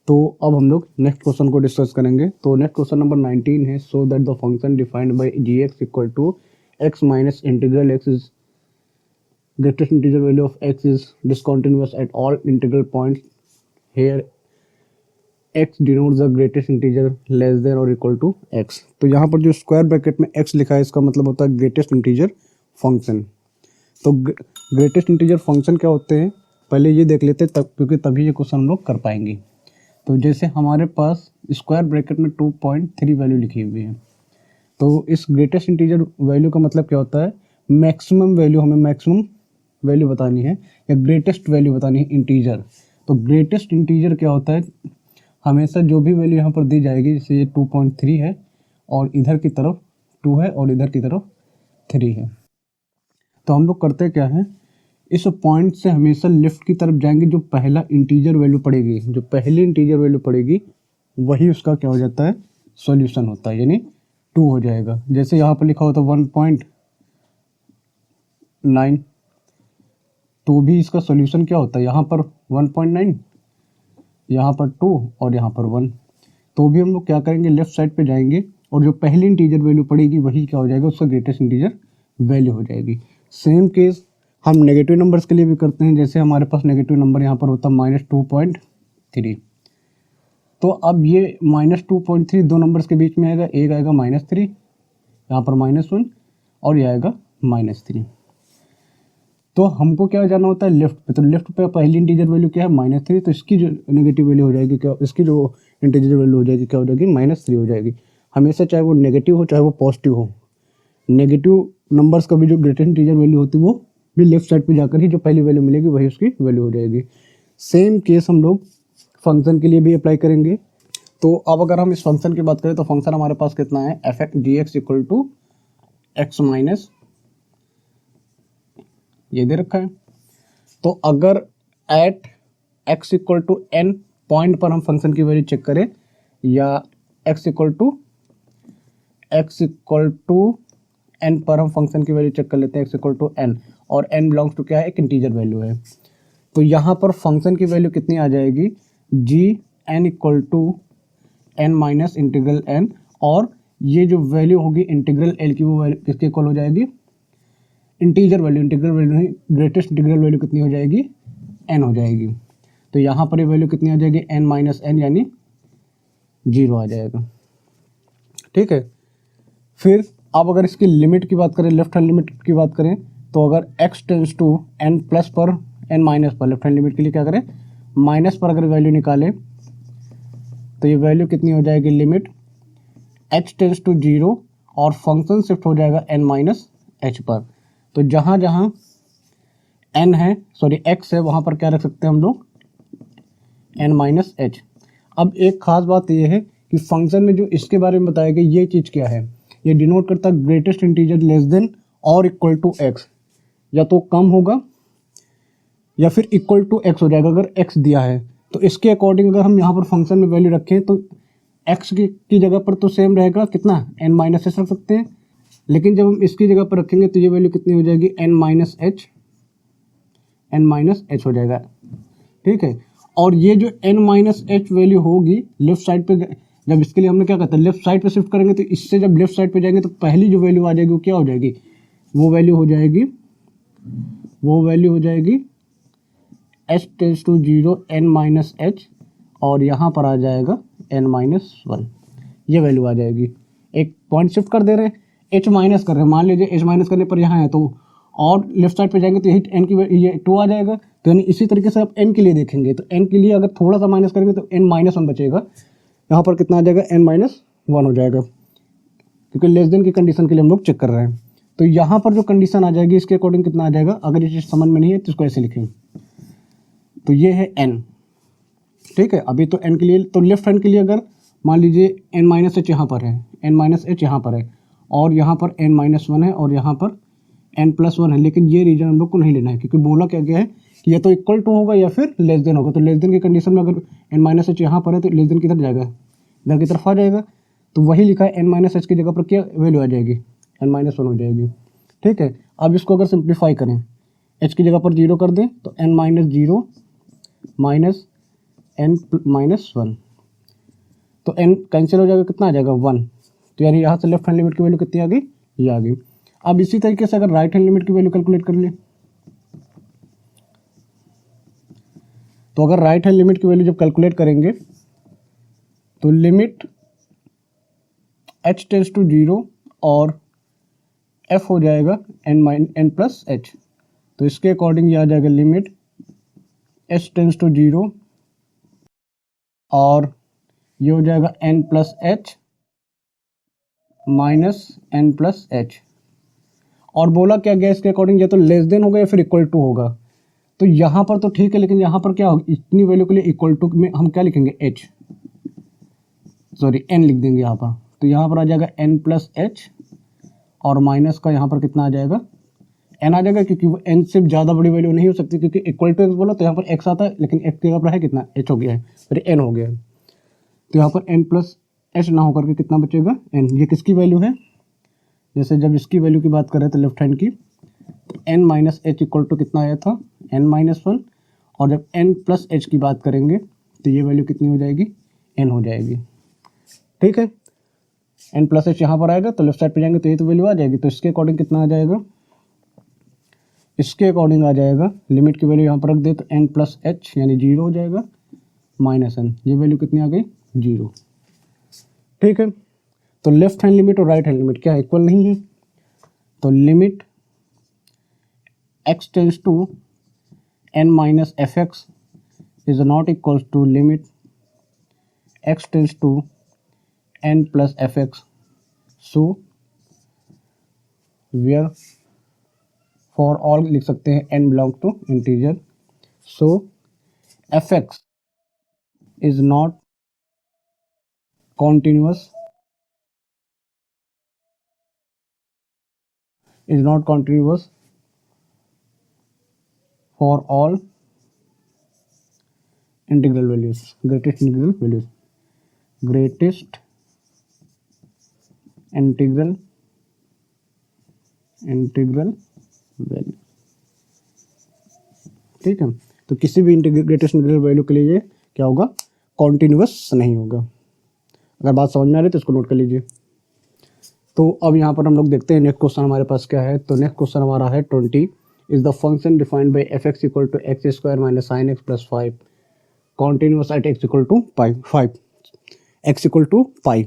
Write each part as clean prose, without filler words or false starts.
तो अब हम लोग नेक्स्ट क्वेश्चन को डिस्कस करेंगे। तो नेक्स्ट क्वेश्चन नंबर 19 है, so that the function defined by G x equal to X minus integral X is greatest integer value of X is discontinuous at all integral points here X denotes the greatest integer less than और equal to X. तो यहाँ पर जो square bracket में x लिखा है इसका मतलब होता है ग्रेटेस्ट इंटीजर फंक्शन। तो ग्रेटेस्ट इंटीजर फंक्शन क्या होते हैं पहले ये देख लेते हैं, तब क्योंकि तभी ये क्वेश्चन हम लोग कर पाएंगे। तो जैसे हमारे पास स्क्वायर ब्रैकेट में 2.3 वैल्यू लिखी हुई है, तो इस ग्रेटेस्ट इंटीजर वैल्यू का मतलब क्या होता है, मैक्सिमम वैल्यू, हमें मैक्सिमम वैल्यू बतानी है या ग्रेटेस्ट वैल्यू बतानी है इंटीजर। तो ग्रेटेस्ट इंटीजर क्या होता है, हमेशा जो भी वैल्यू यहाँ पर दी जाएगी, जैसे ये 2.3 है और इधर की तरफ 2 है और इधर की तरफ 3 है, तो हम लोग करते क्या है, इस पॉइंट से हमेशा लेफ्ट की तरफ जाएंगे, जो पहला इंटीजर वैल्यू पड़ेगी, जो पहली इंटीजर वैल्यू पड़ेगी वही उसका क्या हो जाता है, सॉल्यूशन होता है, यानी 2 हो जाएगा। जैसे यहाँ पर लिखा होता है 1.9, तो भी इसका सॉल्यूशन क्या होता है, यहाँ पर 1.9, यहाँ पर 2 और यहाँ पर 1। तो भी हम लोग क्या करेंगे, लेफ्ट साइड पे जाएंगे और जो पहली इंटीजर वैल्यू पड़ेगी वही क्या हो जाएगा, उसका ग्रेटेस्ट इंटीजर वैल्यू हो जाएगी। सेम केस हम नेगेटिव नंबर्स के लिए भी करते हैं। जैसे हमारे पास नेगेटिव नंबर यहाँ पर होता है -2.3, तो अब ये -2.3 दो नंबर्स के बीच में आएगा, एक आएगा -3, यहाँ पर -1 और ये आएगा -3। तो हमको क्या जाना होता है, लेफ्ट पे। तो लेफ्ट पे पहली इंटीजर वैल्यू क्या है, -3, तो इसकी जो नेगेटिव वैल्यू हो जाएगी क्या, इसकी जो इंटीजर वैल्यू हो जाएगी क्या हो जाएगी, -3 हो जाएगी। हमेशा चाहे वो नेगेटिव हो चाहे वो पॉजिटिव हो, नेगेटिव नंबर्स का भी जो ग्रेटेस्ट इंटीजर वैल्यू होती है वो भी लेफ्ट साइड पे जाकर ही जो पहली वैल्यू मिलेगी वही उसकी वैल्यू हो जाएगी। सेम केस हम लोग फंक्शन के लिए भी अप्लाई करेंगे। तो अब अगर हम इस फंक्शन की बात करें तो फंक्शन हमारे पास कितना है, F X G x equal to X minus, ये दे रखा है। तो अगर at x equal to N point पर हम फंक्शन की वैल्यू चेक करें, या एक्स इक्वल टू एन पर हम फंक्शन की वैल्यू चेक कर लेते हैं, एक्स इक्वल टू एन, और एन बिलोंग्स टू क्या है, एक इंटीजर वैल्यू है। तो यहाँ पर फंक्शन की वैल्यू कितनी आ जाएगी, g n equal to n minus integral n, और ये जो वैल्यू होगी इंटीग्रल एल की वो वैल्यू किसके इक्वल हो जाएगी, इंटीजर वैल्यू, इंटीग्रल वैल्यू नहीं, ग्रेटेस्ट इंटीग्रल वैल्यू कितनी हो जाएगी, एन हो जाएगी। तो यहाँ पर ये वैल्यू कितनी आ जाएगी, एन माइनस एन, यानी 0 आ जाएगा। ठीक है। फिर अब अगर इसकी लिमिट की बात करें, लेफ्ट हैंड लिमिट की बात करें, तो अगर x tends to n plus पर n माइनस पर, लेफ्ट हैंड लिमिट के लिए क्या करें, माइनस पर अगर वैल्यू निकालें तो ये वैल्यू कितनी हो जाएगी, लिमिट h टेंस टू 0 और फंक्शन शिफ्ट हो जाएगा n माइनस h पर। तो जहाँ जहाँ n है, सॉरी x है, वहाँ पर क्या रख सकते हैं हम लोग, n माइनस h। अब एक खास बात यह है कि फंक्शन में जो इसके बारे में बताया गया ये चीज़ क्या है, ये डिनोट करता है ग्रेटेस्ट इंटीजर लेस देन और इक्वल टू एक्स, या तो कम होगा या फिर इक्वल टू एक्स हो जाएगा अगर एक्स दिया है। तो इसके अकॉर्डिंग अगर हम यहाँ पर फंक्शन में वैल्यू रखें तो एक्स की जगह पर तो सेम रहेगा, कितना, एन माइनस एच रख सकते हैं, लेकिन जब हम इसकी जगह पर रखेंगे तो ये वैल्यू कितनी हो जाएगी, एन माइनस एच हो जाएगा। ठीक है। और ये जो एन माइनस एच वैल्यू होगी लेफ्ट साइड पे, जब इसके लिए हमने क्या कहता है, लेफ्ट साइड पे शिफ्ट करेंगे, तो इससे जब लेफ्ट साइड पे जाएंगे तो पहली जो वैल्यू आ जाएगी वो क्या हो जाएगी, वो वैल्यू हो जाएगी h tends to 0 n minus H, और यहाँ पर आ जाएगा n माइनस 1, ये वैल्यू आ जाएगी। एक पॉइंट शिफ्ट कर दे रहे हैं, h माइनस कर रहे हैं, मान लीजिए h माइनस करने पर यहाँ है, तो और लेफ्ट साइड पे जाएंगे तो यही n की ये 2 आ जाएगा। तो यानी इसी तरीके से आप n के लिए देखेंगे, तो n के लिए अगर थोड़ा सा माइनस करेंगे तो n माइनस 1 बचेगा, यहाँ पर कितना आ जाएगा, n माइनस 1 हो जाएगा, क्योंकि लेस देन की कंडीशन के लिए हम लोग चेक कर रहे हैं। तो यहाँ पर जो कंडीशन आ जाएगी इसके अकॉर्डिंग कितना आ जाएगा, अगर ये चीज़ समझ में नहीं है तो इसको ऐसे लिखें, तो ये है n। ठीक है। अभी तो n के लिए, तो लेफ्ट हैंड के लिए अगर मान लीजिए n माइनस एच यहाँ पर है, n माइनस एच यहाँ पर है, और यहाँ पर n माइनस 1 है, और यहाँ पर n प्लस 1 है, लेकिन ये रीजन हम लोग को नहीं लेना है, क्योंकि बोला क्या गया है कि या तो इक्वल टू होगा या फिर लेस देन होगा। तो लेस देन की कंडीशन में अगर n माइनस एच यहाँ पर है तो लेस देन किधर जाएगा, इधर की तरफ आ जाएगा। तो वही लिखा है n माइनस एच की जगह पर क्या वैल्यू आ जाएगी, n माइनस 1 हो जाएगी। ठीक है। अब इसको अगर सिंप्लीफाई करें, h की जगह पर 0 कर दें तो n minus 0 minus N minus one, तो एन कैंसिल हो जाएगा, कितना आ जाएगा 1। तो यानी यहाँ से लेफ्ट हैंड लिमिट की वैल्यू कितनी आ गई, ये आ गई। अब इसी तरीके से अगर राइट हैंड लिमिट की वैल्यू कैलकुलेट कर ले, तो अगर राइट हैंड लिमिट की वैल्यू जब कैलकुलेट करेंगे तो लिमिट h टेंस टू 0 और f हो जाएगा n प्लस h। तो इसके अकॉर्डिंग ये आ जाएगा लिमिट h टेंस टू 0 और ये हो जाएगा n plus h minus n plus h। और बोला क्या गया इसके अकॉर्डिंग, या तो लेस देन होगा या फिर इक्वल टू होगा। तो यहाँ पर तो ठीक है, लेकिन यहाँ पर क्या होगा, इतनी वैल्यू के लिए इक्वल टू में हम क्या लिखेंगे h, सॉरी n लिख देंगे यहाँ पर। तो यहाँ पर आ जाएगा n प्लस h और माइनस का यहाँ पर कितना आ जाएगा, n आ जाएगा, क्योंकि वो n से ज़्यादा बड़ी वैल्यू नहीं हो सकती, क्योंकि इक्वल टू x बोला तो यहाँ पर x आता है, लेकिन x की जगह पर है कितना, h हो गया है, फिर n हो गया है। तो यहाँ पर n प्लस h ना होकर के कितना बचेगा, n। ये किसकी वैल्यू है, जैसे जब इसकी वैल्यू की बात करें तो लेफ्ट हैंड की, तो n minus H equal to कितना आया था, n माइनस वन। और जब n प्लस एच की बात करेंगे तो ये वैल्यू कितनी हो जाएगी, n हो जाएगी। ठीक है, n प्लस एच यहाँ पर आएगा तो लेफ्ट साइड पे जाएंगे तो ये तो वैल्यू आ जाएगी। तो इसके अकॉर्डिंग कितना आ जाएगा, इसके अकॉर्डिंग आ जाएगा, लिमिट की वैल्यू यहाँ पर रख दे तो n प्लस एच यानी 0 हो जाएगा माइनस n, ये वैल्यू कितनी आ गई, 0। ठीक है, तो लेफ्ट हैंड लिमिट और राइट हैंड लिमिट क्या इक्वल नहीं है। तो limit x tends to n minus F x is not equal to limit x tends to n plus F X. So where for all लिख सकते हैं n belong to integer. So F x is not continuous for all integral values, greatest integral values, greatest integral value. ठीक है, तो किसी भी greatest integral value के लिए ये क्या होगा, कॉन्टिन्यूअस नहीं होगा। अगर बात समझ में आ रही है तो इसको नोट कर लीजिए। तो अब यहाँ पर हम लोग देखते हैं नेक्स्ट क्वेश्चन हमारे पास क्या है। तो नेक्स्ट क्वेश्चन हमारा है 20 is the function defined by F x equal to x square minus sine x plus 5 continuous at x equal to five x equal to pi.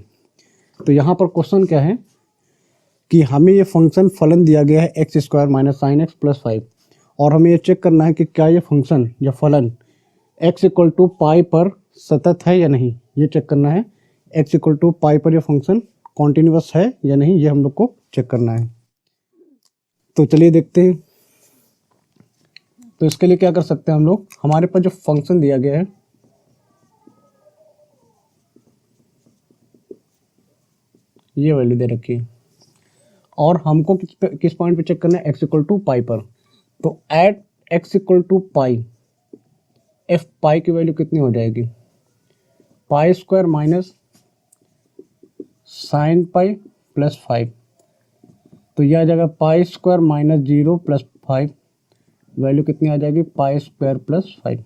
तो यहाँ पर क्वेश्चन क्या है कि हमें ये फंक्शन फलन दिया गया है x square minus sine x plus 5, और हमें ये चेक करना है कि क्या ये फंक्शन या फलन एक्स इक्वल टू पाई पर सतत है या नहीं। ये चेक करना है एक्स इक्वल टू पाई पर ये फंक्शन कॉन्टिन्यूअस है या नहीं, ये हम लोग को चेक करना है। तो चलिए देखते हैं। तो इसके लिए क्या कर सकते हैं हम लोग, हमारे पास जो फंक्शन दिया गया है ये वैल्यू दे रखी है, और हमको किस पॉइंट पे चेक करना है, एक्स इक्वल टू पाई पर। तो at x equal to pi f pi की वैल्यू कितनी हो जाएगी, pi square minus sine pi plus 5। तो यह आ जाएगा pi square minus 0 plus 5, value कितनी आ जाएगी, पाई स्क्वायर प्लस 5।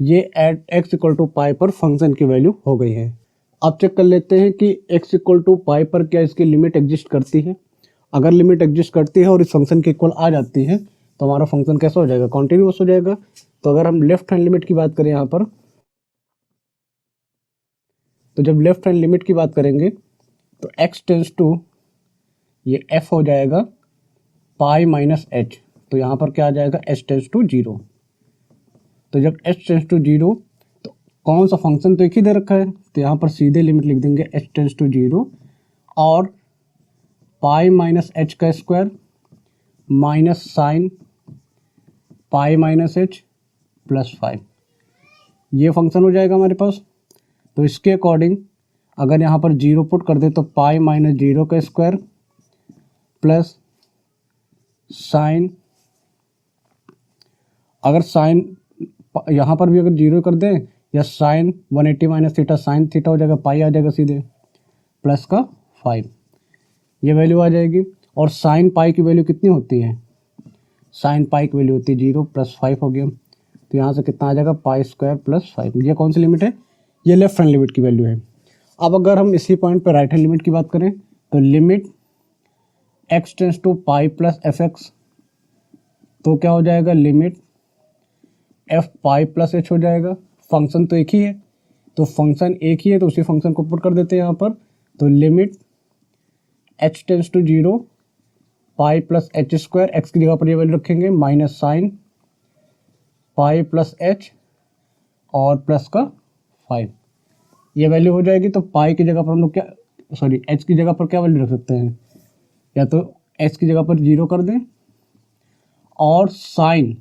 ये at x equal to pi पर फंक्शन की वैल्यू हो गई है। अब चेक कर लेते हैं कि एक्स इक्वल टू पाई पर क्या इसकी लिमिट एग्जिस्ट करती है। अगर लिमिट एग्जिस्ट करती है और इस फंक्शन के इक्वल आ जाती है तो हमारा फंक्शन कैसा हो जाएगा, कॉन्टिन्यूअस हो जाएगा। तो अगर हम लेफ्ट हैंड लिमिट की बात करें यहाँ पर, तो जब लेफ्ट हैंड लिमिट की बात करेंगे तो x टेंस टू ये f हो जाएगा पाई माइनस h। तो यहाँ पर क्या आ जाएगा, h टेंस टू 0। तो जब h टेंस टू 0 तो कौन सा फंक्शन, तो एक ही दे रखा है, तो यहाँ पर सीधे लिमिट लिख देंगे h टेंस टू 0 और पाई माइनस h का square minus sine pi minus h plus 5, ये फंक्शन हो जाएगा हमारे पास। तो इसके अकॉर्डिंग अगर यहाँ पर 0 पुट कर दे तो पाई माइनस 0 का स्क्वायर प्लस साइन, अगर साइन यहाँ पर भी अगर 0 कर दें या sine 180 minus theta sine theta हो जाएगा, पाई आ जाएगा सीधे प्लस का 5, ये वैल्यू आ जाएगी। और साइन पाई की वैल्यू कितनी होती है, साइन पाई की वैल्यू होती है 0 प्लस 5 हो गया। तो यहाँ से कितना आ जाएगा पाई स्क्वायर प्लस 5। ये कौन सी लिमिट है, ये लेफ्ट हैंड लिमिट की वैल्यू है। अब अगर हम इसी पॉइंट पर राइट हैंड लिमिट की बात करें तो limit x tends to pi plus F X, तो क्या हो जाएगा limit F pi plus H हो जाएगा। फंक्शन तो एक ही है, तो फंक्शन एक ही है तो उसी फंक्शन को पुट कर देते हैं यहाँ पर। तो limit h tends to 0 pi plus H square, X की जगह पर ये वैल्यू रखेंगे minus sine pi plus H और प्लस का 5, ये वैल्यू हो जाएगी। तो पाई की जगह पर हम लोग क्या, सॉरी एच की जगह पर क्या वैल्यू रख सकते हैं, या तो एच की जगह पर 0 कर दें और साइन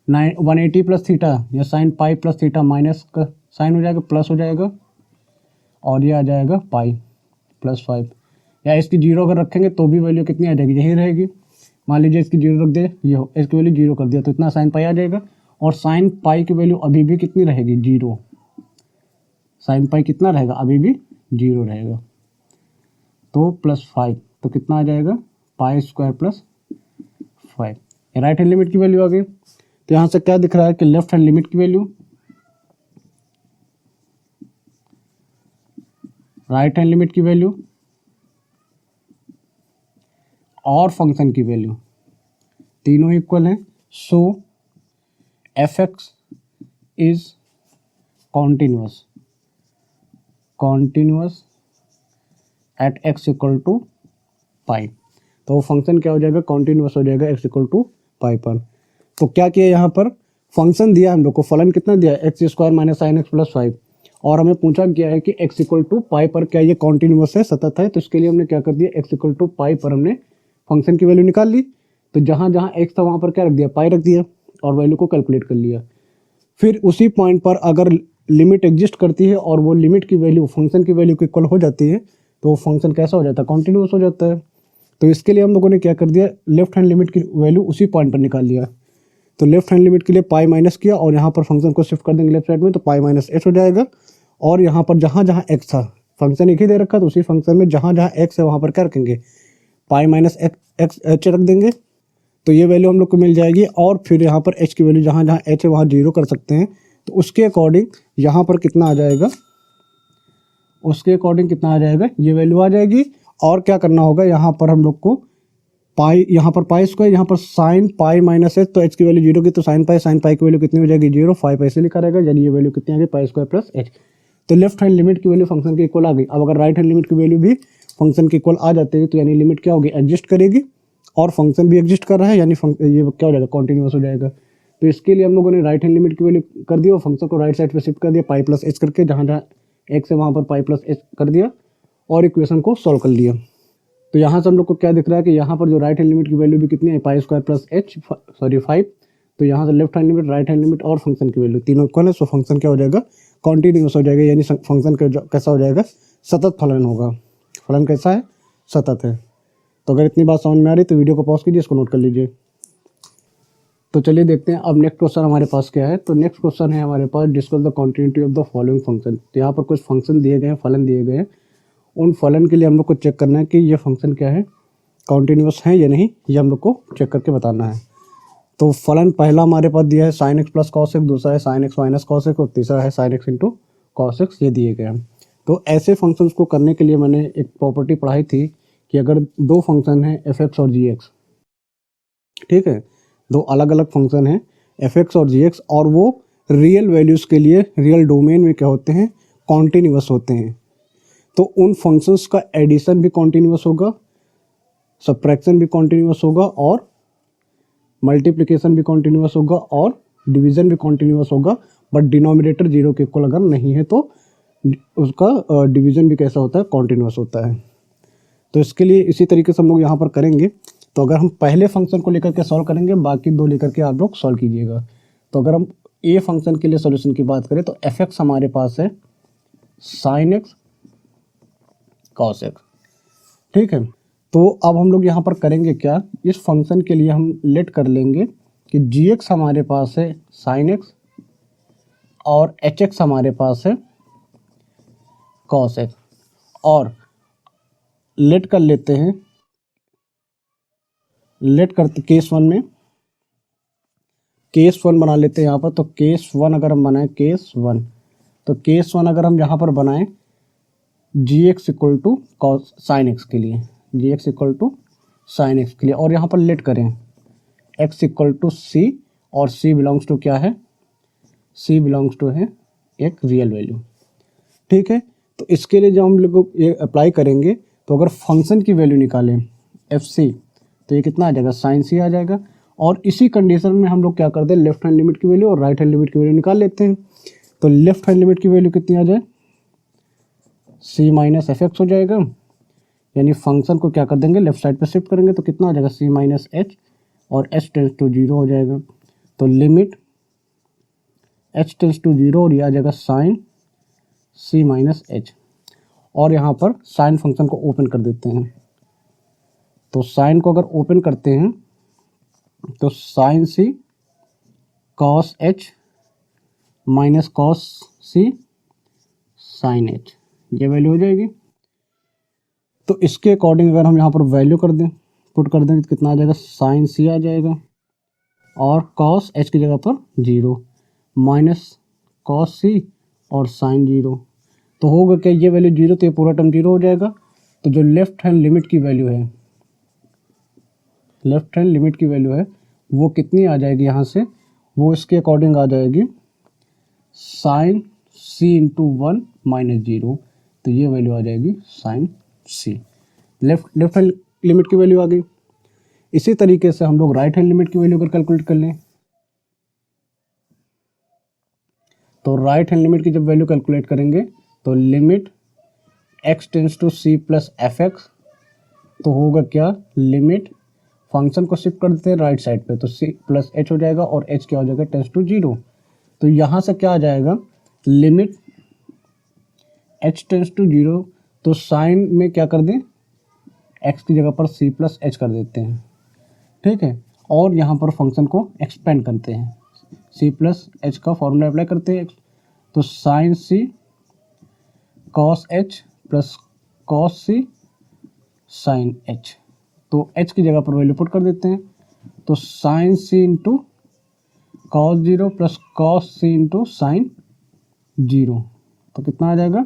180 प्लस थीटा या sign pi plus theta minus का साइन हो जाएगा प्लस हो जाएगा, और ये आ जाएगा पाई प्लस 5। या इसकी 0 अगर रखेंगे तो भी वैल्यू कितनी आ जाएगी, यही रहेगी। मान लीजिए इसकी 0 रख दे, ये हो इसकी वैल्यू 0 कर दिया तो इतना साइन पाई आ जाएगा, और साइन पाई की वैल्यू अभी भी कितनी रहेगी 0। साइन पाई कितना रहेगा, अभी भी 0 रहेगा। तो प्लस 5 तो कितना आ जाएगा pi square plus 5। Right hand limit की वैल्यू आ गई। तो यहाँ से क्या दिख रहा है कि लेफ्ट हैंड लिमिट की वैल्यू, राइट हैंड लिमिट की वैल्यू और फंक्शन की वैल्यू तीनों इक्वल हैं। So F x is continuous at x equal to pi. तो फंक्शन क्या हो जाएगा, कॉन्टिन्यूअस हो जाएगा एक्स इक्वल टू पाई पर। तो क्या किया यहाँ पर, फंक्शन दिया हम लोग को, फलन कितना दिया x square minus sine x plus 5, और हमें पूछा गया है कि एक्स इक्वल टू पाई पर क्या ये कॉन्टिन्यूअस है, सतत है। तो इसके लिए हमने क्या कर दिया, एक्स इक्वल टू पाई पर हमने फंक्शन की वैल्यू निकाल ली। तो जहाँ जहाँ एक्स था वहाँ पर क्या रख दिया, पाई रख दिया, और वैल्यू को कैलकुलेट कर लिया। फिर उसी पॉइंट पर अगर लिमिट एग्जिस्ट करती है और वो लिमिट की वैल्यू फंक्शन की वैल्यू के इक्वल हो जाती है तो वो फंक्शन कैसा हो जाता है, कॉन्टिन्यूअस हो जाता है। तो इसके लिए हम लोगों ने क्या कर दिया, लेफ्ट हैंड लिमिट की वैल्यू उसी पॉइंट पर निकाल लिया। तो लेफ्ट हैंड लिमिट के लिए पाई माइनस किया और यहाँ पर फंक्शन को शिफ्ट कर देंगे लेफ्ट साइड में, तो पाई माइनस एच हो जाएगा। और यहाँ पर जहाँ जहाँ एक्स था, फंक्शन एक ही दे रखा, तो उसी फंक्शन में जहाँ जहाँ एक्स है वहाँ पर क्या रखेंगे, पाई माइनस एक्स एच रख देंगे। तो ये वैल्यू हम लोग को मिल जाएगी। और फिर यहाँ पर एच की वैल्यू जहाँ जहाँ एच है वहाँ 0 कर सकते हैं। तो उसके अकॉर्डिंग यहाँ पर कितना आ जाएगा, उसके अकॉर्डिंग कितना आ जाएगा, ये वैल्यू आ जाएगी। और क्या करना होगा, यहाँ पर हम लोग को पाई, यहाँ पर पाई स्क्वायर, यहाँ पर साइन पाई माइनस एच, तो एच की वैल्यू 0 की, तो साइन पाई की वैल्यू कितनी हो जाएगी 0, 5 ऐसे लिखा रहेगा, यानी ये वैल्यू कितनी आ गई पाई स्क्वायर प्लस एच। तो लेफ्ट हैंड लिमिट की वैल्यू फंक्शन के इक्वल आ गई। अब अगर राइट हैंड लिमिट की वैल्यू भी फंक्शन के इक्वल आ जाते हैं तो यानी लिमिट क्या होगी, एग्जिस्ट करेगी, और फंक्शन भी एग्जिस्ट कर रहा है, यानी ये क्या हो जाएगा, कॉन्टिन्यूअस हो जाएगा। तो इसके लिए हम लोगों ने राइट हैंड लिमिट की वैल्यू कर दिया और फंक्शन को राइट साइड पे शिफ्ट कर दिया पाई प्लस एच करके, जहाँ जहाँ एक्स है वहाँ पर पाई प्लस एच कर दिया और इक्वेशन को सॉल्व कर लिया। तो यहाँ से हम लोग को क्या दिख रहा है कि यहाँ पर जो राइट हैंड लिमिट की वैल्यू भी कितनी है, पाई स्क्वायर प्लस एच, सॉरी 5। तो यहाँ से left hand limit, right hand limit और फंक्शन की वैल्यू तीनों इक्वल है। सो फंक्शन क्या हो जाएगा, कॉन्टिन्यूअस हो जाएगा, यानी फंक्शन कैसा हो जाएगा, सतत फलन होगा। फलन कैसा है, सतत है। तो अगर इतनी बात समझ में आ रही तो वीडियो को पॉज कीजिए, इसको नोट कर लीजिए। तो चलिए देखते हैं अब नेक्स्ट क्वेश्चन हमारे पास क्या है। तो नेक्स्ट क्वेश्चन है हमारे पास, discuss the continuity of the following function. तो यहाँ पर कुछ फंक्शन दिए गए हैं, फलन दिए गए हैं। उन फलन के लिए हम लोग को चेक करना है कि ये फंक्शन क्या है, कॉन्टिन्यूअस है या नहीं, ये हम लोग को चेक करके बताना है। तो फलन पहला हमारे पास दिया है sine x plus cos x, दूसरा है sine x minus cos x, और तीसरा है sine x into cos x, ये दिए गए हैं। तो ऐसे फंक्शंस को करने के लिए मैंने एक प्रॉपर्टी पढ़ाई थी कि अगर दो फंक्शन हैं एफ एक्स और जी एक्स, ठीक है, दो अलग अलग फंक्शन हैं एफ एक्स और जी एक्स, और वो रियल वैल्यूज़ के लिए रियल डोमेन में क्या होते हैं, कॉन्टिन्यूअस होते हैं। तो उन फंक्शंस का एडिशन भी कॉन्टिन्यूअस होगा, सब्ट्रैक्शन भी कॉन्टिन्यूअस होगा, और मल्टीप्लिकेशन भी कॉन्टिन्यूअस होगा, और डिवीज़न भी कॉन्टिन्यूअस होगा। बट डिनोमिनेटर 0 के इक्वल अगर नहीं है तो उसका डिवीज़न भी कैसा होता है, कॉन्टिन्यूअस होता है। तो इसके लिए इसी तरीके से हम लोग यहाँ पर करेंगे। तो अगर हम पहले फंक्शन को लेकर के सॉल्व करेंगे, बाकी दो लेकर के आप लोग सॉल्व कीजिएगा। तो अगर हम ए फंक्शन के लिए सॉल्यूशन की बात करें तो एफ एक्स हमारे पास है साइन एक्स कॉस एक्स, ठीक है। तो अब हम लोग यहाँ पर करेंगे क्या, इस फंक्शन के लिए हम लेट कर लेंगे कि जी एक्स हमारे पास है साइन एक्स और एच एक्स हमारे पास है कॉस एक्स, और लेट कर लेते हैं, लेट करते केस 1 में केस वन बना लेते हैं यहाँ पर। तो केस वन अगर हम बनाएं, केस वन, तो केस वन अगर हम यहाँ पर बनाएं g x equal to cos sine x के लिए, g x equal to sine x के लिए, और यहाँ पर लेट करें एक्स इक्वल टू सी, और सी बिलोंग्स टू क्या है, सी बिलोंग्स टू है एक रियल वैल्यू। ठीक है, तो इसके लिए जब हम लोग ये अप्लाई करेंगे, तो अगर फंक्शन की वैल्यू निकालें एफ सी, तो ये कितना आ जाएगा, साइन सी आ जाएगा। और इसी कंडीशन में हम लोग क्या करते हैं, लेफ्ट हैंड लिमिट की वैल्यू और राइट हैंड लिमिट की वैल्यू निकाल लेते हैं। तो लेफ्ट हैंड लिमिट की वैल्यू कितनी आ जाए, सी माइनस एफ एक्स हो जाएगा, यानी फंक्शन को क्या कर देंगे, लेफ्ट साइड पे शिफ्ट करेंगे, तो कितना आ जाएगा, सी माइनस एच, और एच टेंस टू जीरो हो जाएगा। तो limit H tends to zero, और ये आ जाएगा साइन सी माइनस एच। और यहाँ पर साइन फंक्शन को ओपन कर देते हैं। तो साइन को अगर ओपन करते हैं, तो sine c cos H minus cos c sine H, ये वैल्यू हो जाएगी। तो इसके अकॉर्डिंग अगर हम यहाँ पर वैल्यू कर दें, पुट कर दें, तो कितना आ जाएगा, साइन सी आ जाएगा, और कॉस एच की जगह पर जीरो, माइनस कॉस सी और साइन जीरो। तो होगा क्या, ये वैल्यू जीरो, तो ये पूरा टर्म जीरो हो जाएगा। तो जो लेफ्ट हैंड लिमिट की वैल्यू है, लेफ्ट हैंड लिमिट की वैल्यू है, वो कितनी आ जाएगी यहाँ से, वो इसके अकॉर्डिंग आ जाएगी sign c into one minus zero. तो ये वैल्यू आ जाएगी साइन सी, लेफ्ट हैंड लिमिट की वैल्यू आ गई। इसी तरीके से हम लोग राइट हैंड लिमिट की वैल्यू अगर कैलकुलेट कर लें, तो राइट हैंड लिमिट की जब वैल्यू कैलकुलेट करेंगे, तो limit X tends to C plus F X, तो होगा क्या, लिमिट फंक्शन को शिफ्ट कर देते हैं राइट साइड पे, तो सी प्लस एच हो जाएगा, और एच क्या हो जाएगा, टेंस टू जीरो। तो यहाँ से क्या आ जाएगा, limit H tends to zero, तो साइन में क्या कर दें, एक्स की जगह पर सी प्लस एच कर देते हैं। ठीक है, और यहाँ पर फंक्शन को एक्सपेंड करते हैं, सी प्लस एच का फॉर्मूला अप्लाई करते हैं। तो sine c cos h plus cos c sine h, तो एच की जगह पर वैल्यू पुट कर देते हैं। तो sine c into cos zero plus cos c into sine zero, तो कितना आ जाएगा,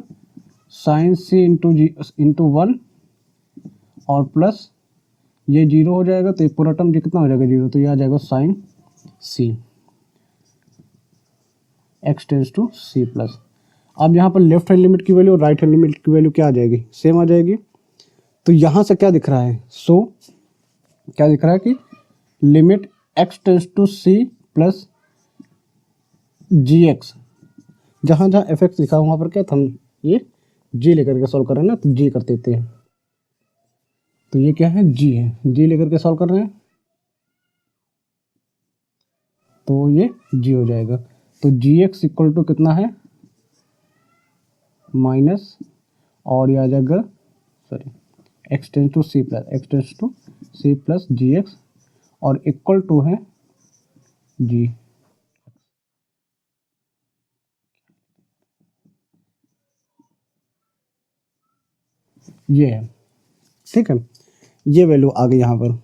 साइन सी इंटू वन, और प्लस ये जीरो हो जाएगा, तो ये पूरा टर्म जी कितना हो जाएगा, जीरो, तो ये आ जाएगा sine C X tends to C plus. अब यहाँ पर लेफ्ट हैंड लिमिट की वैल्यू और राइट हैंड लिमिट की वैल्यू क्या आ जाएगी, सेम आ जाएगी। तो यहाँ से क्या दिख रहा है, क्या दिख रहा है कि limit X tends to C plus G X, जहाँ जहाँ एफ एक्स लिखा वहाँ पर क्या था, हम ये जी लेकर के सॉल्व कर रहे हैं ना, तो जी कर देते हैं। तो ये क्या है, जी है, जी लेकर के सॉल्व कर रहे हैं, तो ये जी हो जाएगा। तो जी एक्स इक्वल टू कितना है, माइनस, और ये आ जाएगा, sorry, X tends to C plus G X, और इक्वल टू है जी, ये है। ठीक है, ये वैल्यू आ गई यहाँ पर।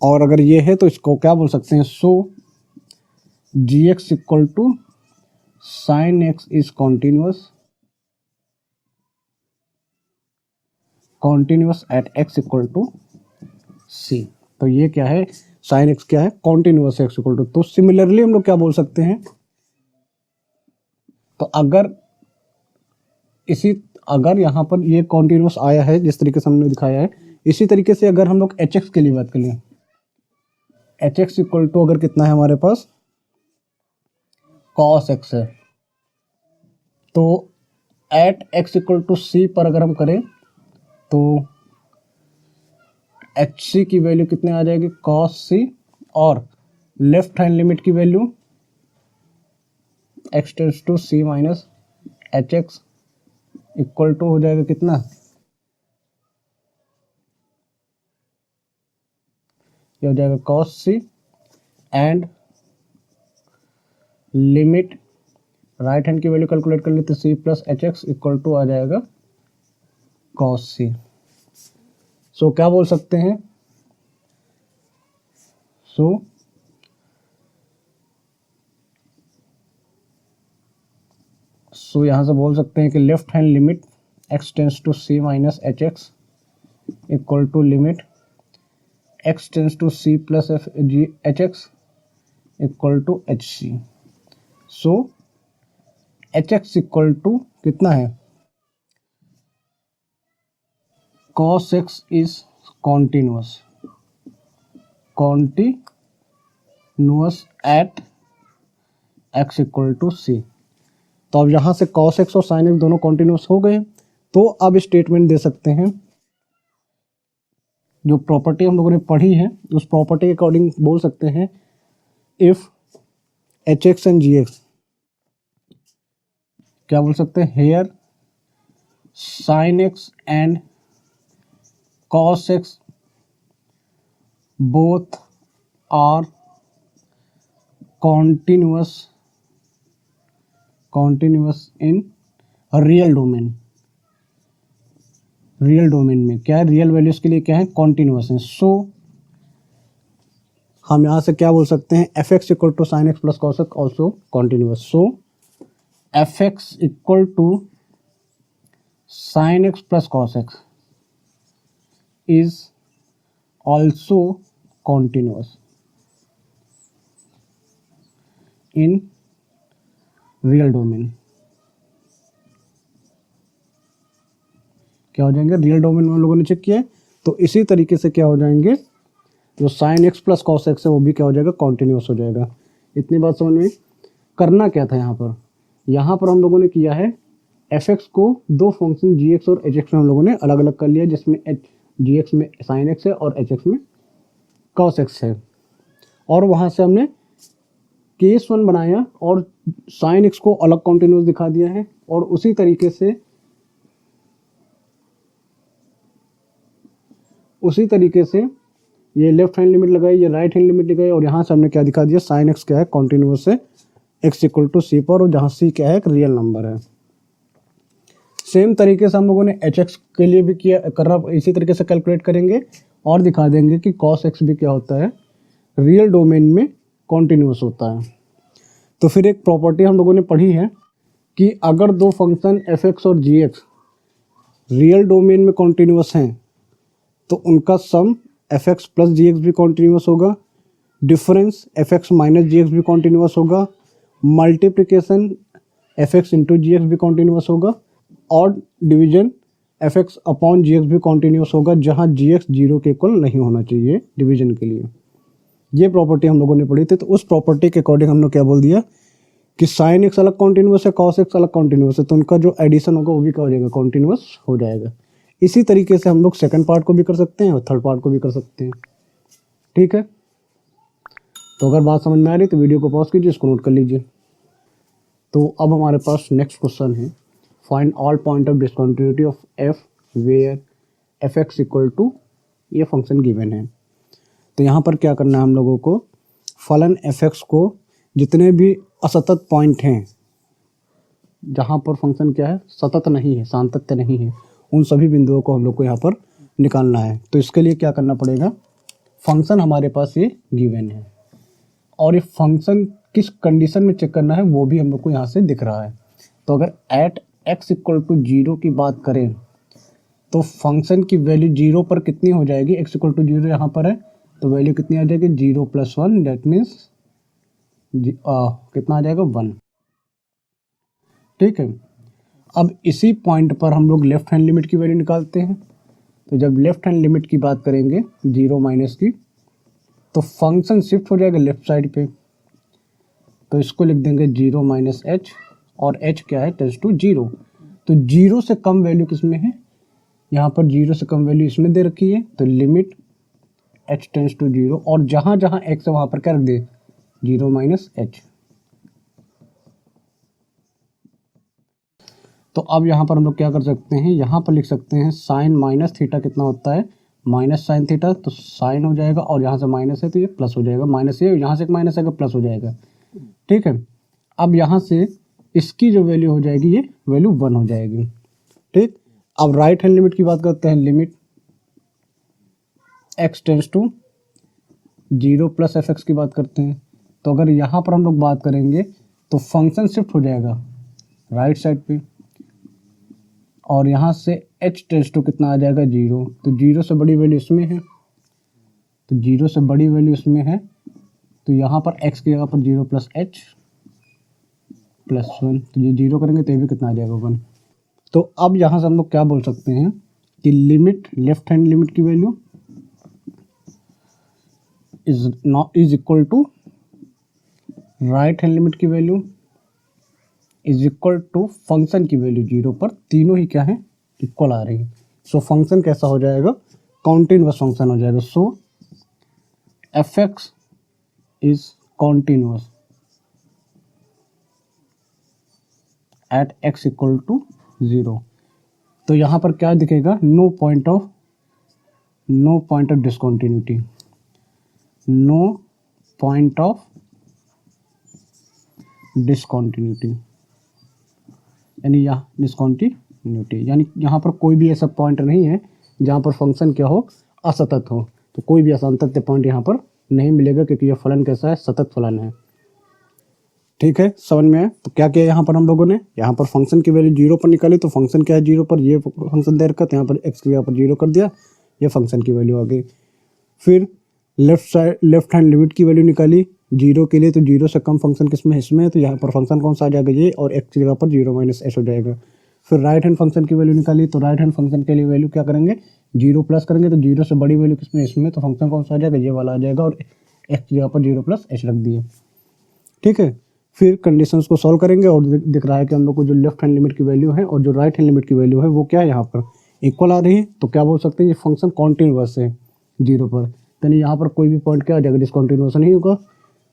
और अगर ये है तो इसको क्या बोल सकते हैं, so g x equal to sine x is continuous at x equal to c. तो ये क्या है, साइन एक्स क्या है, कॉन्टिन्यूस एक्स इक्वल टू। तो सिमिलरली हम लोग क्या बोल सकते हैं, तो अगर यहाँ पर ये कॉन्टिन्यूस आया है जिस तरीके से हमने दिखाया है, इसी तरीके से अगर हम लोग एच एक्स के लिए बात करें, एच एक्स इक्वल टू अगर कितना है हमारे पास, कॉस एक्स है, तो एट एक्स इक्वल टू सी पर अगर हम करें, तो एच सी की वैल्यू कितने आ जाएगी, कॉस सी, और लेफ्ट हैंड लिमिट की value x tends to c minus H x equal to हो जाएगा कितना, ये हो जाएगा cos c, and limit right hand की वैल्यू कैलकुलेट कर लेते, c plus h x equal to आ जाएगा कॉस सी। सो क्या बोल सकते हैं, सो सो यहाँ से बोल सकते हैं कि left hand limit x tends to c minus H x equal to limit x tends to c plus F G H x equal to H C. So H x equal to कितना है, cos x is continuous at x equal to c। तो अब यहाँ से cos x और sin x दोनों continuous हो गए, तो अब स्टेटमेंट दे सकते हैं। जो प्रॉपर्टी हम लोगों ने पढ़ी है उस प्रॉपर्टी के अकॉर्डिंग बोल सकते हैं if H X and G X, क्या बोल सकते हैं, here sine X and cos X both are continuous in real domain. Real domain में क्या है, रियल वैल्यूज के लिए क्या है, कॉन्टिन्यूअस है। सो हम यहाँ से क्या बोल सकते हैं, F x equal to sine x plus cos X also continuous. So F x equal to sine x plus cos X is also continuous in real domain. क्या हो जाएंगे, रियल डोमेन में हम लोगों ने चेक किया है, तो इसी तरीके से क्या हो जाएंगे, जो sine x plus cos x है वो भी क्या हो जाएगा, कॉन्टिन्यूअस हो जाएगा। इतनी बात समझ में। करना क्या था यहाँ पर हम लोगों ने किया है एफ एक्स को दो फंक्शन जी एक्स और एच एक्स में हम लोगों ने अलग अलग कर लिया, जिसमें जी एक्स में साइन एक्स है और एच एक्स में कॉस एक्स है, और वहाँ से हमने केस वन बनाया और साइन एक्स को अलग कॉन्टिन्यूअस दिखा दिया है, और उसी तरीके से ये लेफ्ट हैंड लिमिट लगाई, ये राइट हैंड लिमिट लगाई, और यहाँ से हमने क्या दिखा दिया, साइन एक्स क्या है, कॉन्टिन्यूअस है एक्स इक्वल टू सी पर, और जहाँ सी क्या है, एक रियल नंबर है। सेम तरीके से हम लोगों ने एच एक्स के लिए भी किया, इसी तरीके से कैलकुलेट करेंगे और दिखा देंगे कि कॉस एक्स भी क्या होता है, रियल डोमेन में कॉन्टिन्यूअस होता है। तो फिर एक प्रॉपर्टी हम लोगों ने पढ़ी है कि अगर दो फंक्शन एफ एक्स और जी एक्स रियल डोमेन में कॉन्टिन्यूअस हैं तो उनका सम F x plus G x भी कॉन्टिन्यूअस होगा, डिफरेंस एफ एक्स माइनस जी एक्स भी कॉन्टिन्यूअस होगा, मल्टीप्लिकेशन एफ एक्स इंटू जी एक्स भी कॉन्टिन्यूअस होगा, और डिवीजन एफ एक्स अपॉन जी एक्स भी कॉन्टिन्यूअस होगा, जहाँ जी एक्स जीरो के इक्वल नहीं होना चाहिए डिवीजन के लिए। ये प्रॉपर्टी हम लोगों ने पढ़ी थी, तो उस प्रॉपर्टी के अकॉर्डिंग हमने क्या बोल दिया कि साइन एक्स अलग कॉन्टिन्यूअस है, कॉस एक्स अलग कॉन्टिन्यूअस है, तो उनका जो एडिशन होगा वो भी क्या हो जाएगा, कॉन्टिन्यूअस हो जाएगा। इसी तरीके से हम लोग सेकंड पार्ट को भी कर सकते हैं और थर्ड पार्ट को भी कर सकते हैं। ठीक है, तो अगर बात समझ में आ रही तो वीडियो को पॉज कीजिए, इसको नोट कर लीजिए। तो अब हमारे पास नेक्स्ट क्वेश्चन है, find all point of discontinuity of F where F x equal to, ये फंक्शन गिवन है। तो यहाँ पर क्या करना है हम लोगों को, फलन एफ एक्स को जितने भी असतत पॉइंट हैं, जहाँ पर फंक्शन क्या है, सतत नहीं है, सातत्य नहीं है, उन सभी बिंदुओं को हम लोग को यहाँ पर निकालना है। तो इसके लिए क्या करना पड़ेगा, फंक्शन हमारे पास ये गिवन है, और ये फंक्शन किस कंडीशन में चेक करना है वो भी हम लोग को यहाँ से दिख रहा है। तो अगर at x equal to zero की बात करें तो फंक्शन की वैल्यू जीरो पर कितनी हो जाएगी, एक्स इक्वल टू जीरो यहाँ पर है, तो वैल्यू कितनी आ जाएगी, zero plus one, that means कितना आ जाएगा, वन। ठीक है, अब इसी पॉइंट पर हम लोग लेफ्ट हैंड लिमिट की वैल्यू निकालते हैं। तो जब लेफ्ट हैंड लिमिट की बात करेंगे जीरो माइनस की, तो फंक्शन शिफ्ट हो जाएगा लेफ्ट साइड पे, तो इसको लिख देंगे जीरो माइनस एच, और एच क्या है, टेंस टू जीरो। तो जीरो से कम वैल्यू किस में है, यहाँ पर जीरो से कम वैल्यू इसमें दे रखी है, तो limit H tends to zero, और जहाँ जहाँ एक्स है वहाँ पर क्या रख दे, जीरो माइनस एच। तो अब यहाँ पर हम लोग क्या कर सकते हैं, यहाँ पर लिख सकते हैं साइन माइनस थीटा कितना होता है, माइनस साइन थीटा, तो साइन हो जाएगा, और यहाँ से माइनस है तो ये प्लस हो जाएगा, माइनस ये यहाँ से एक माइनस आएगा, प्लस हो जाएगा। ठीक है, अब यहाँ से इसकी जो वैल्यू हो जाएगी, ये वैल्यू वन हो जाएगी। ठीक, अब राइट हैंड लिमिट की बात करते हैं, limit X tends to zero plus F X की बात करते हैं। तो अगर यहाँ पर हम लोग बात करेंगे तो फंक्शन शिफ्ट हो जाएगा राइट साइड पे, और यहाँ से h टेंस टू कितना आ जाएगा 0, तो 0 से बड़ी वैल्यू इसमें है, तो 0 से बड़ी वैल्यू इसमें है, तो यहाँ पर x की जगह पर 0 प्लस h प्लस 1, तो ये 0 करेंगे तो ये भी कितना आ जाएगा 1। तो अब यहाँ से हम लोग क्या बोल सकते हैं कि लिमिट लेफ्ट हैंड लिमिट की value is equal to right hand limit की value is equal to function की वैल्यू 0 पर, तीनों ही क्या है इक्वल आ रही है। सो फंक्शन कैसा हो जाएगा, कॉन्टिन्यूअस फंक्शन हो जाएगा। So F x is continuous at x equal to 0। तो यहाँ पर क्या दिखेगा, no point of discontinuity, no point of discontinuity, यानी यहाँ डिसकॉन्टिन्यूटी यानी यहाँ पर कोई भी ऐसा पॉइंट नहीं है जहाँ पर फंक्शन क्या हो, असतत हो। तो कोई भी असंतत पॉइंट यहाँ पर नहीं मिलेगा, क्योंकि यह फलन कैसा है, सतत फलन है। ठीक है, समझ में आया। तो क्या किया यहाँ पर हम लोगों ने, यहाँ पर फंक्शन की वैल्यू 0 पर निकाली, तो फंक्शन क्या है 0 पर, ये फंक्शन दे रखा, तो यहाँ पर x की जगह पर 0 कर दिया, ये फंक्शन की वैल्यू आ गई। फिर लेफ्ट हैंड लिमिट की वैल्यू निकाली 0 के लिए, तो 0 से कम फंक्शन किसमें, इसमें है, तो यहाँ पर फंक्शन कौन सा आ जाएगा ये, और x की जगह पर 0 माइनस h हो जाएगा। फिर राइट हैंड फंक्शन की वैल्यू निकाली, तो राइट हैंड फंक्शन के लिए वैल्यू क्या करेंगे, 0 प्लस करेंगे, तो 0 से बड़ी वैल्यू किसमें, इसमें, तो फंक्शन कौन सा आ जाएगा, ये वाला आ जाएगा, और x की जगह पर 0 प्लस h रख दिए। ठीक है, फिर कंडीशंस को सॉल्व करेंगे और दिख रहा है कि हम लोग को जो लेफ्ट हैंड लिमिट की वैल्यू है और जो राइट हैंड लिमिट की वैल्यू है वो क्या है, यहाँ पर इक्वल आ रही है। तो क्या बोल सकते हैं, ये फंक्शन कॉन्टिन्यूअस है 0 पर, यानी यहाँ पर कोई भी पॉइंट क्या आ जाएगा, डिसकॉन्टिन्यूअस नहीं होगा।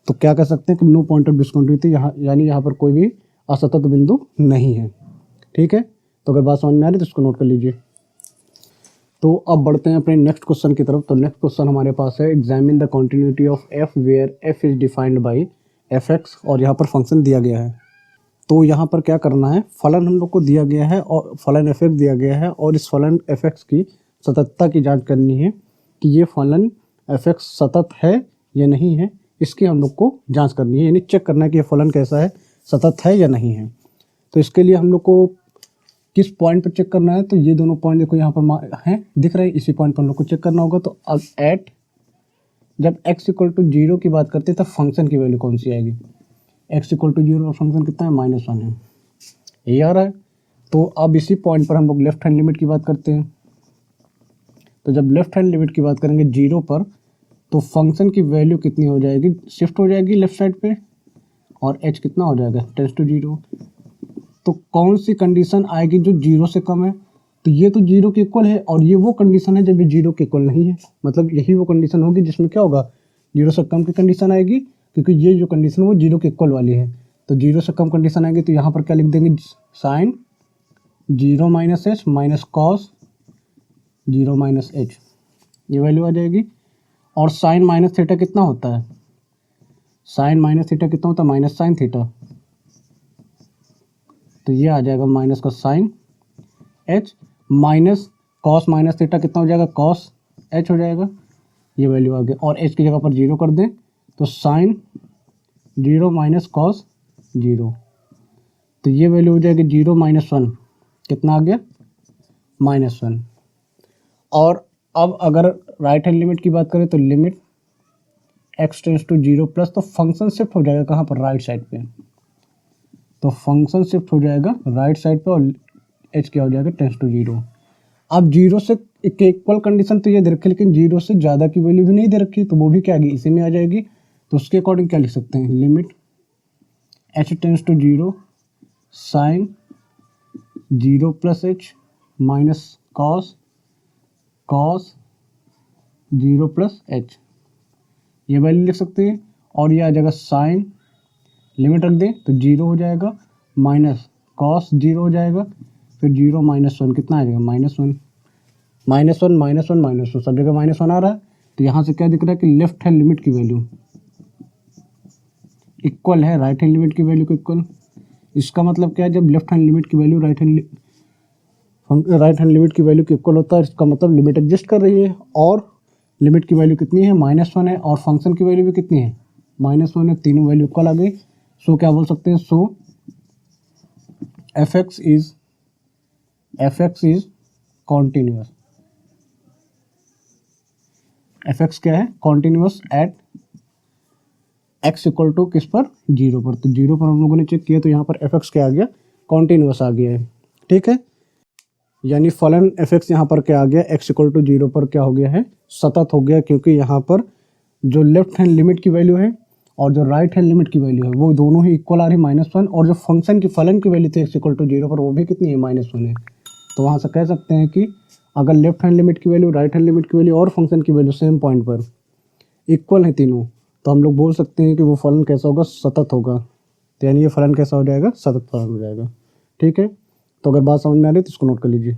तो क्या कह सकते हैं कि नो पॉइंट ऑफ डिसकॉन्टिन्यूटी, यहाँ यानी यहाँ पर कोई भी असतत बिंदु नहीं है। ठीक है, तो अगर बात समझ में आ रही है तो इसको नोट कर लीजिए। तो अब बढ़ते हैं अपने नेक्स्ट क्वेश्चन की तरफ। तो नेक्स्ट क्वेश्चन हमारे पास है, examine the continuity of F where F is defined by F X, और यहाँ पर फंक्शन दिया गया है। तो यहाँ पर क्या करना है, फलन हम लोग को दिया गया है और फलन एफ एक्स दिया गया है, और इस फलन एफ एक्स की सततता की जांच करनी है कि ये फलन एफ एक्स सतत है या नहीं है, इसकी हम लोग को जांच करनी है, यानी चेक करना है कि ये फलन कैसा है, सतत है या नहीं है। तो इसके लिए हम लोग को किस पॉइंट पर चेक करना है, तो ये दोनों पॉइंट देखो यहाँ पर हैं दिख रहे हैं, इसी पॉइंट पर हम लोग को चेक करना होगा। तो अब एट जब x इक्वल टू 0 की बात करते हैं तब फंक्शन की वैल्यू कौन सी आएगी, x इक्वल टू 0 और फंक्शन कितना है, -1 है, यही आ रहा है। तो अब इसी पॉइंट पर हम लोग लेफ्ट हैंड लिमिट की बात करते हैं। तो जब लेफ्ट हैंड लिमिट की बात करेंगे 0 पर, तो फंक्शन की वैल्यू कितनी हो जाएगी, शिफ्ट हो जाएगी लेफ्ट साइड पे, और h कितना हो जाएगा, टेंस टू 0। तो कौन सी कंडीशन आएगी जो 0 से कम है, तो ये तो 0 के इक्वल है, और ये वो कंडीशन है जब ये 0 के इक्वल नहीं है, मतलब यही वो कंडीशन होगी जिसमें क्या होगा, 0 से कम की कंडीशन आएगी, क्योंकि ये जो कंडीशन वो 0 के इक्वल वाली है। तो 0 से कम कंडीशन आएगी, तो यहाँ पर क्या लिख देंगे, sine 0 minus H minus cos 0 minus H, ये वैल्यू आ जाएगी। और साइन माइनस थीटा कितना होता है, साइन माइनस थीटा कितना होता है, माइनस साइन थीटा, तो ये आ जाएगा माइनस का sine H minus cos minus theta कितना हो जाएगा, कॉस एच हो जाएगा, ये वैल्यू आ गई। और एच की जगह पर 0 कर दें, तो साइन 0 माइनस कॉस 0, तो ये वैल्यू हो जाएगी 0 माइनस 1, कितना आ गया, -1। और अब अगर राइट हैंड लिमिट की बात करें तो limit x tends to 0 plus, तो फंक्शन शिफ्ट हो जाएगा कहाँ पर, राइट साइड पे, तो फंक्शन शिफ्ट हो जाएगा राइट साइड पे, और h क्या हो जाएगा, टेंस टू 0। अब 0 से इक्वल कंडीशन तो ये दे रखी, लेकिन 0 से ज़्यादा की वैल्यू भी नहीं दे रखी, तो वो भी क्या आएगी, इसी में आ जाएगी। तो उसके अकॉर्डिंग क्या लिख सकते हैं, limit h tends to 0 sine 0 plus h minus cos 0 plus h, ये वैल्यू लिख सकते हैं। और ये आ जाएगा साइन, लिमिट रख दें तो 0 हो जाएगा, माइनस कॉस 0 हो जाएगा, फिर 0 माइनस 1 कितना आ जाएगा, -1, -1 -1 -1, सब जगह -1 आ रहा है। तो यहाँ से क्या दिख रहा है कि लेफ्ट हैंड लिमिट की वैल्यू इक्वल है राइट हैंड लिमिट की वैल्यू को इक्वल। इसका मतलब क्या है, जब लेफ्ट हैंड लिमिट की वैल्यू राइट हैंड लिमिट की वैल्यू के इक्वल होता है, इसका मतलब लिमिट एग्जिस्ट कर रही है, और लिमिट की वैल्यू कितनी है, -1 है, और फंक्शन की वैल्यू भी कितनी है, -1 है, तीनों वैल्यू इक्वल आ गई। सो क्या बोल सकते हैं, so F x is continuous, f x क्या है, continuous at x equal to किस पर, जीरो पर। तो जीरो पर हम लोगों ने चेक किया तो यहाँ पर एफ एक्स क्या आ गया, कॉन्टिन्यूस आ गया है, ठीक है। यानी फलन एफ एक्स यहाँ पर क्या आ गया, एक्स इक्वल टू जीरो पर क्या हो गया है, सतत हो गया, क्योंकि यहाँ पर जो लेफ्ट हैंड लिमिट की वैल्यू है और जो राइट हैंड लिमिट की वैल्यू है वो दोनों ही इक्वल आ रही -1, और जो फंक्शन की फलन की वैल्यू थी एक्स इक्वल टू जीरो पर वो भी कितनी है, -1 है। तो वहाँ से कह सकते हैं कि अगर लेफ्ट हैंड लिमिट की वैल्यू, राइट हैंड लिमिट की वैल्यू और फंक्शन की वैल्यू सेम पॉइंट पर इक्वल है तीनों, तो हम लोग बोल सकते हैं कि वो फलन कैसा होगा, सतत होगा। तो यानी ये फलन कैसा हो जाएगा, सतत फलन हो जाएगा, ठीक है। तो अगर बात समझ में आ रही है तो इसको नोट कर लीजिए।